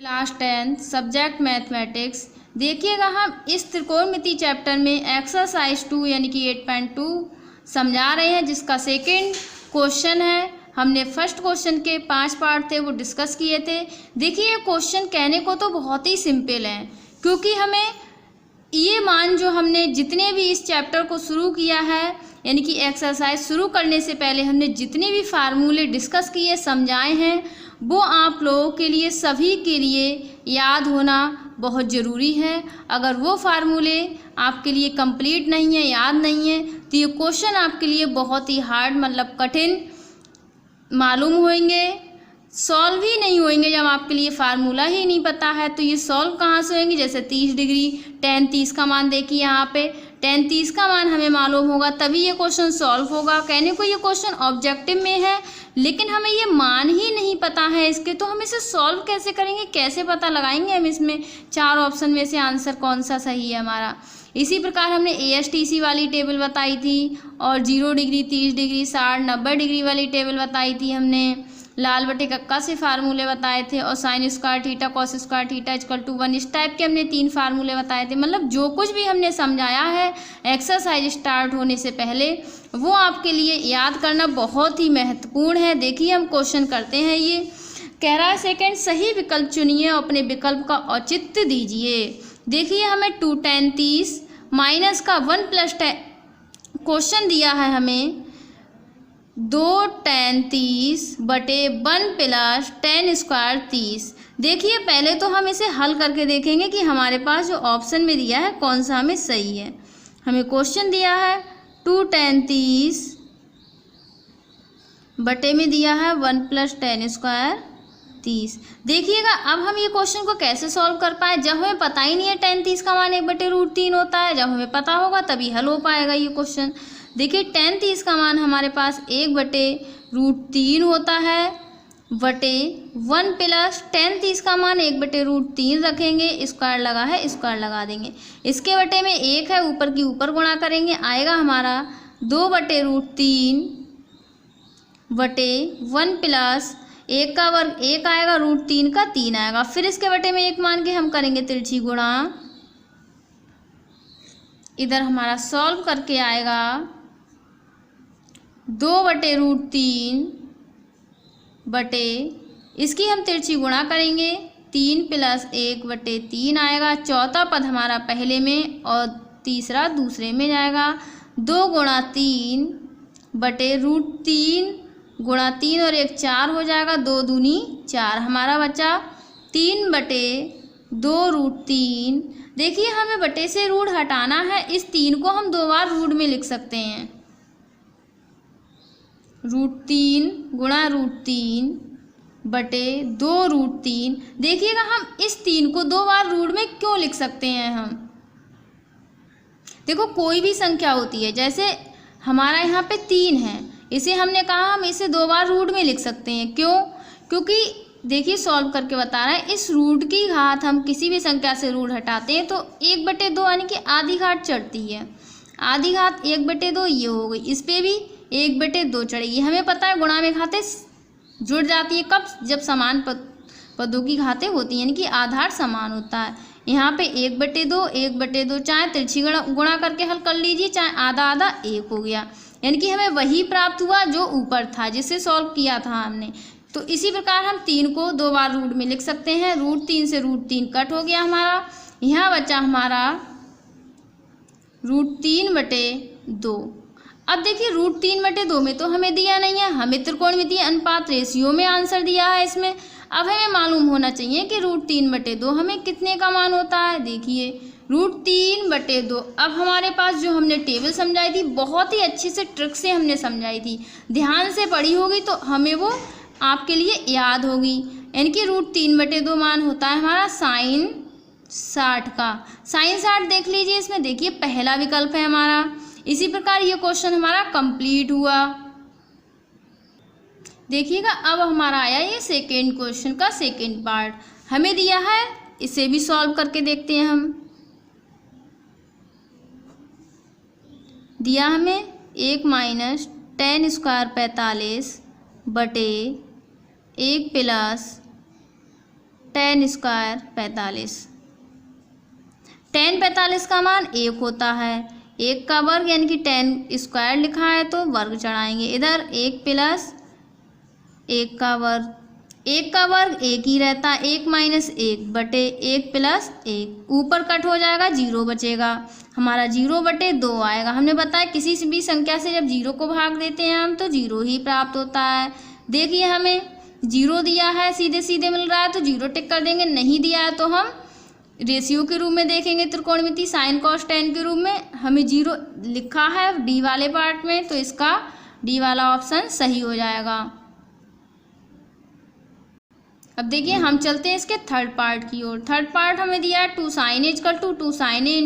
Class 10 subject mathematics. देखिएगा हम इस त्रिकोणमिति चैप्टर में एक्सरसाइज 2 यानी कि 8.2 समझा रहे हैं, जिसका सेकंड क्वेश्चन है। हमने फर्स्ट क्वेश्चन के 5 पार्ट थे वो डिस्कस किए थे। देखिए क्वेश्चन कहने को तो बहुत ही सिंपल है, क्योंकि हमें ये मान जो हमने जितने भी इस चैप्टर को शुरू किया है यानी कि एक्सरसाइज शुरू करने से पहले हमने जितने भी फार्मूले डिस्कस किए समझाए हैं वो आप लोगों के लिए सभी के लिए याद होना बहुत ज़रूरी है। अगर वो फार्मूले आपके लिए कंप्लीट नहीं है, याद नहीं है, तो ये क्वेश्चन आपके लिए बहुत ही हार्ड मतलब कठिन मालूम होंगे, सॉल्व ही नहीं होंगे। जब आपके लिए फार्मूला ही नहीं पता है तो ये सॉल्व कहाँ से होंगे। जैसे 30 डिग्री tan 30 का मान देखिए, यहाँ पे tan 30 का मान हमें मालूम होगा तभी ये क्वेश्चन सॉल्व होगा। कहने को ये क्वेश्चन ऑब्जेक्टिव में है, लेकिन हमें ये मान ही नहीं पता है इसके, तो हम इसे सॉल्व कैसे करेंगे, कैसे पता लगाएंगे हम इसमें 4 ऑप्शन में से आंसर कौन सा सही है हमारा। इसी प्रकार हमने ASTC वाली टेबल बताई थी और 0 डिग्री 30 डिग्री 60 90 डिग्री वाली टेबल बताई थी हमने। लाल बटे कक्का से फार्मूले बताए थे और sine square theta cos square theta equal to 1 इस टाइप के हमने 3 फार्मूले बताए थे। मतलब जो कुछ भी हमने समझाया है एक्सरसाइज स्टार्ट होने से पहले वो आपके लिए याद करना बहुत ही महत्वपूर्ण है। देखिए हम क्वेश्चन करते हैं। ये कह रहा है सेकेंड सही विकल्प चुनिए और अपने विकल्प का औचित्य दीजिए। देखिए हमें 2 tan 30 माइनस का 1 प्लस क्वेश्चन दिया है हमें 2 tan 30 बटे 1 प्लस tan स्क्वायर 30। देखिए पहले तो हम इसे हल करके देखेंगे कि हमारे पास जो ऑप्शन में दिया है कौन सा हमें सही है। हमें क्वेश्चन दिया है 2 tan 30 बटे में दिया है 1 प्लस tan स्क्वायर 30। देखिएगा अब हम ये क्वेश्चन को कैसे सॉल्व कर पाए, जब हमें पता ही नहीं है tan 30 का मान 1/√3 होता है। जब हमें पता होगा तभी हल हो पाएगा ये क्वेश्चन। देखिए tan 30 का मान हमारे पास 1/√3 होता है बटे 1 प्लस tan 30 का मान 1/√3 रखेंगे, स्क्वायर लगा है स्क्वायर लगा देंगे, इसके बटे में 1 है ऊपर की ऊपर गुणा करेंगे, आएगा हमारा 2/√3 बटे 1 प्लस 1 का वर्ग 1 आएगा, √3 का 3 आएगा। फिर इसके बटे में 1 मान के हम करेंगे तिरछी गुणा, इधर हमारा सॉल्व करके आएगा 2/√3 बटे इसकी हम तिरछी गुणा करेंगे 3 प्लस 1/3 आएगा। चौथा पद हमारा पहले में और तीसरा दूसरे में जाएगा। 2 गुणा 3 बटे √3 गुणा 3 और 1 4 हो जाएगा, 2 दूनी 4 हमारा बचा 3/2√3। देखिए हमें बटे से रूट हटाना है, इस 3 को हम 2 बार रूट में लिख सकते हैं। √3 गुणा √3 बटे 2√3। देखिएगा हम इस 3 को 2 बार रूट में क्यों लिख सकते हैं हम। देखो कोई भी संख्या होती है, जैसे हमारा यहाँ पे 3 है, इसे हमने कहा हम इसे 2 बार रूट में लिख सकते हैं। क्यों? क्योंकि देखिए सॉल्व करके बता रहा है, इस रूट की घात हम किसी भी संख्या से रूट हटाते हैं तो 1/2 यानी कि आधी घात चढ़ती है। आधी घात 1/2 ये हो गई, इस पर भी 1/2 चढ़ेगी। हमें पता है गुणा में घातें जुड़ जाती है कब, जब समान पदों की घातें होती हैं यानी कि आधार समान होता है। यहाँ पे 1/2 चाहे तिरछी गुणा करके हल कर लीजिए, चाहे आधा आधा 1 हो गया, यानी कि हमें वही प्राप्त हुआ जो ऊपर था जिसे सॉल्व किया था हमने। तो इसी प्रकार हम 3 को 2 बार रूट में लिख सकते हैं। √3 से √3 कट हो गया हमारा, यहाँ बचा हमारा √3/2। अब देखिए √3/2 में तो हमें दिया नहीं है, हमें त्रिकोणमितीय अनुपात रेशियो में आंसर दिया है इसमें। अब हमें मालूम होना चाहिए कि √3/2 हमें कितने का मान होता है। देखिए √3/2। अब हमारे पास जो हमने टेबल समझाई थी बहुत ही अच्छे से ट्रिक से हमने समझाई थी, ध्यान से पढ़ी होगी तो हमें वो आपके लिए याद होगी। यानी कि √3/2 मान होता है हमारा sin 60 का। sin 60 देख लीजिए, इसमें देखिए पहला विकल्प है हमारा। इसी प्रकार ये क्वेश्चन हमारा कंप्लीट हुआ। देखिएगा अब हमारा आया ये सेकेंड क्वेश्चन का सेकेंड पार्ट हमें दिया है, इसे भी सॉल्व करके देखते हैं हम। दिया हमें 1 माइनस tan स्क्वायर 45 बटे 1 प्लस tan स्क्वायर 45। tan 45 का मान 1 होता है। 1 का वर्ग यानी कि tan स्क्वायर लिखा है तो वर्ग चढ़ाएंगे इधर। 1 प्लस 1 का वर्ग, 1 का वर्ग 1 ही रहता है। 1 माइनस 1 बटे 1 प्लस 1, ऊपर कट हो जाएगा, 0 बचेगा हमारा। 0 बटे 2 आएगा। हमने बताया किसी से भी संख्या से जब 0 को भाग देते हैं हम तो 0 ही प्राप्त होता है। देखिए हमें 0 दिया है, सीधे सीधे मिल रहा है तो 0 टिक कर देंगे। नहीं दिया है तो हम रेशियो के रूप में देखेंगे, त्रिकोणमिति साइन कॉस टेन के रूप में। हमें 0 लिखा है डी वाले पार्ट में तो इसका डी वाला ऑप्शन सही हो जाएगा। अब देखिए हम चलते हैं इसके थर्ड पार्ट की ओर। थर्ड पार्ट हमें दिया है 2 sin a equal to 2 sin a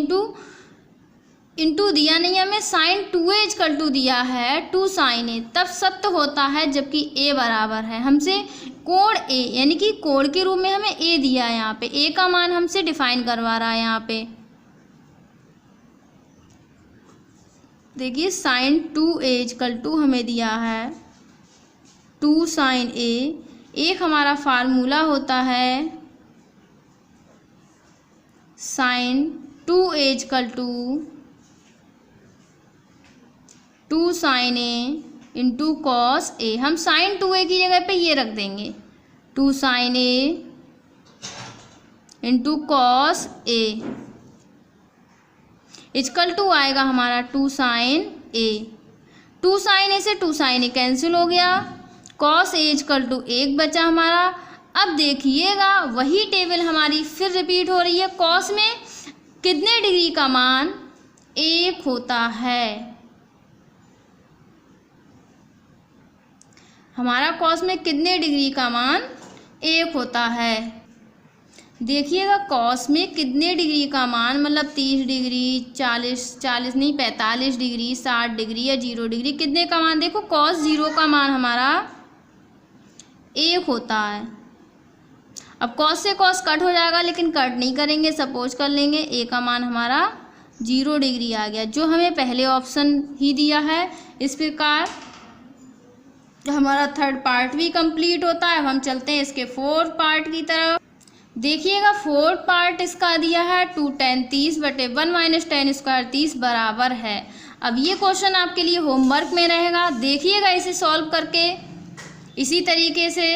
into दिया नहीं हमें sin 2a इक्वल टू दिया है 2 sin a। तब सत्य होता है जबकि a बराबर है हमसे कोण a, यानी कि कोण के रूप में हमें a दिया है। यहाँ पे a का मान हमसे डिफाइन करवा रहा है। यहाँ पे देखिए sin 2a इक्वल टू हमें दिया है 2 sin a। एक हमारा फार्मूला होता है sin 2a equal to 2 sin a into cos a। हम sin 2a की जगह पे ये रख देंगे 2 sin a into cos a equal to आएगा हमारा 2 sin a। 2 sin a से 2 sin a कैंसिल हो गया। कॉस a इक्वल टू 1 बचा हमारा। अब देखिएगा वही टेबल हमारी फिर रिपीट हो रही है। कॉस में कितने डिग्री का मान 1 होता है। हमारा कॉस में कितने डिग्री का मान 1 होता है। देखिएगा कॉस में कितने डिग्री का मान, मतलब 30 डिग्री, 40 नहीं 45 डिग्री, 60 डिग्री या 0 डिग्री, कितने का मान। देखो कॉस 0 का मान हमारा 1 होता है। अब कॉस से कॉस कट हो जाएगा लेकिन कट नहीं करेंगे, सपोज कर लेंगे a का मान हमारा 0 डिग्री आ गया जो हमें पहले ऑप्शन ही दिया है। इस प्रकार हमारा थर्ड पार्ट भी कंप्लीट होता है। अब हम चलते हैं इसके फोर्थ पार्ट की तरफ। देखिएगा फोर्थ पार्ट इसका दिया है 2 tan 30 बटे 1 माइनस tan स्क्वायर 30 बराबर है। अब ये क्वेश्चन आपके लिए होमवर्क में रहेगा, देखिएगा इसे सॉल्व करके। इसी तरीके से